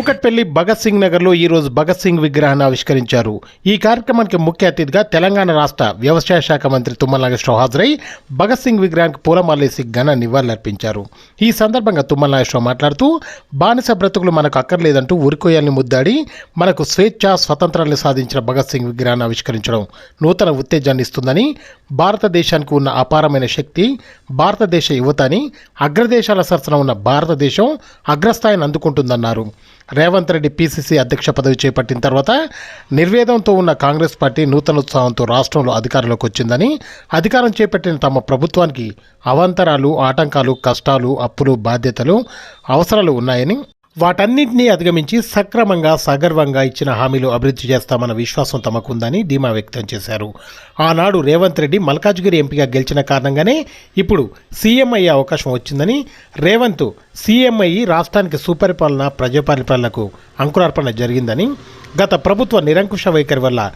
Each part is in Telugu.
కూకట్పల్లి భగత్ సింగ్ నగర్లో ఈరోజు భగత్ సింగ్ విగ్రహాన్ని ఆవిష్కరించారు. ఈ కార్యక్రమానికి ముఖ్య అతిథిగా తెలంగాణ రాష్ట్ర వ్యవసాయ శాఖ మంత్రి తుమ్మల నాగేశ్వరరావు హాజరై భగత్ సింగ్ విగ్రహానికి పూలమాలేసి ఘన నివాళులర్పించారు. ఈ సందర్భంగా తుమ్మల నాగేశ్వరరావు మాట్లాడుతూ బానిస బ్రతుకులు మనకు అక్కర్లేదంటూ ఉరికొయ్యాలని ముద్దాడి మనకు స్వేచ్ఛ స్వతంత్రాన్ని సాధించిన భగత్ సింగ్ విగ్రహాన్ని ఆవిష్కరించడం నూతన ఉత్తేజాన్ని ఇస్తుందని, భారతదేశానికి ఉన్న అపారమైన శక్తి భారతదేశ యువత అని, అగ్రదేశాల సరసన ఉన్న భారతదేశం అగ్రస్థాయిని అందుకుంటుందన్నారు. రేవంత్ రెడ్డి పీసీసీ అధ్యక్ష పదవి చేపట్టిన తర్వాత నిర్వేదంతో ఉన్న కాంగ్రెస్ పార్టీ నూతన ఉత్సాహంతో రాష్ట్రంలో అధికారంలోకి వచ్చిందని, అధికారం చేపట్టిన తమ ప్రభుత్వానికి అవాంతరాలు, ఆటంకాలు, కష్టాలు, అప్పులు, బాధ్యతలు, అవసరాలు ఉన్నాయని, వాటన్నింటినీ అధిగమించి సక్రమంగా సగర్వంగా ఇచ్చిన హామీలు అభివృద్ధి చేస్తామన్న విశ్వాసం తమకుందని ధీమా వ్యక్తం చేశారు. ఆనాడు రేవంత్ రెడ్డి మల్కాజ్గిరి ఎంపీగా గెలిచిన కారణంగానే ఇప్పుడు సీఎం అయ్యే అవకాశం వచ్చిందని, రేవంత్ సీఎం అయ్యి రాష్ట్రానికి సుపరిపాలన, ప్రజాపరిపాలనకు అంకురార్పణ జరిగిందని, గత ప్రభుత్వ నిరంకుశ వైఖరి వల్ల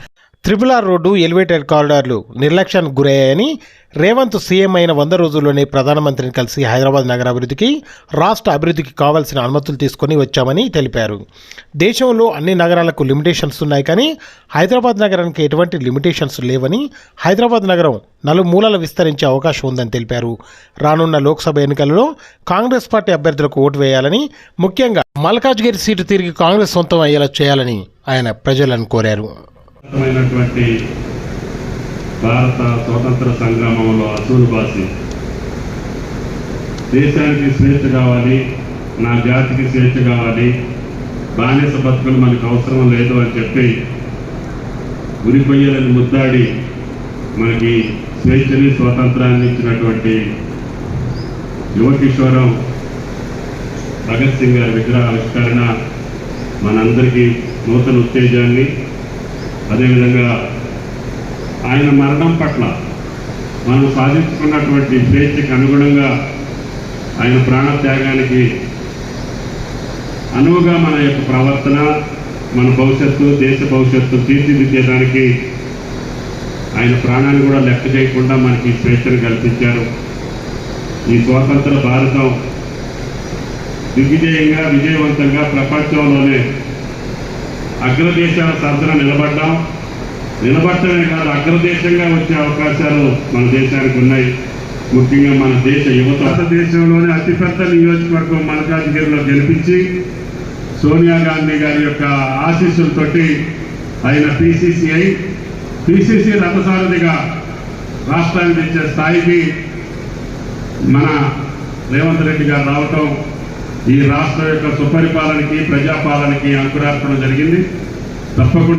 RRR రోడ్డు, ఎలివేటెడ్ కారిడార్లు నిర్లక్ష్యానికి గురయ్యాయని, రేవంత్ సీఎం అయిన 100 రోజుల్లోనే ప్రధానమంత్రిని కలిసి హైదరాబాద్ నగర అభివృద్ధికి, రాష్ట్ర అభివృద్ధికి కావాల్సిన అనుమతులు తీసుకొని వచ్చామని తెలిపారు. దేశంలో అన్ని నగరాలకు లిమిటేషన్స్ ఉన్నాయి, కానీ హైదరాబాద్ నగరానికి ఎటువంటి లిమిటేషన్స్ లేవని, హైదరాబాద్ నగరం నలుమూలల విస్తరించే అవకాశం ఉందని తెలిపారు. రానున్న లోక్సభ ఎన్నికలలో కాంగ్రెస్ పార్టీ అభ్యర్థులకు ఓటు వేయాలని, ముఖ్యంగా మల్కాజ్గిరి సీటు తిరిగి కాంగ్రెస్ సొంతం అయ్యేలా చేయాలని ఆయన ప్రజలను కోరారు. భారత స్వాతంత్ర సంగ్రామంలో అసూలు బాసి దేశానికి స్వేచ్ఛ కావాలి, నా జాతికి స్వేచ్ఛ కావాలి, బానిస బతుకులు మనకు అవసరం లేదు అని చెప్పి ఉరికొయ్యాలని ముద్దాడి మనకి స్వేచ్ఛని, స్వాతంత్రాన్ని ఇచ్చినటువంటి యువ కిషోరం భగత్ సింగ్ గారి విగ్రహ ఆవిష్కరణ మనందరికీ నూతన ఉత్తేజాన్ని, అదేవిధంగా ఆయన మరణం పట్ల మనం సాధించుకున్నటువంటి స్వేచ్ఛకు అనుగుణంగా ఆయన ప్రాణత్యాగానికి అనువుగా మన యొక్క ప్రవర్తన, మన భవిష్యత్తు, దేశ భవిష్యత్తు తీర్చిదిద్దేదానికి ఆయన ప్రాణాన్ని కూడా లెక్క చేయకుండా మనకి స్వేచ్ఛను కల్పించారు. ఈ స్వాతంత్ర భారతం దిగ్విజయంగా, విజయవంతంగా ప్రపంచంలోనే అగ్రదేశాల సరసన నిలబడటమే కాదు, అగ్రదేశంగా వచ్చే అవకాశాలు మన దేశానికి ఉన్నాయి. ముఖ్యంగా మన దేశ యువత భారతదేశంలోనే అతిపెద్ద నియోజకవర్గం మల్కాజ్గిరిలో గెలిపించి సోనియా గాంధీ గారి యొక్క ఆశీస్సులతోటి ఆయన పిసిసి రథసారథిగా రాష్ట్రాన్ని తెచ్చే స్థాయికి మన రేవంత్ రెడ్డి గారు రావటం ఈ రాష్ట్రం యొక్క సుపరిపాలనకి, ప్రజాపాలనకి అంకురార్పణ జరిగింది. తప్పకుండా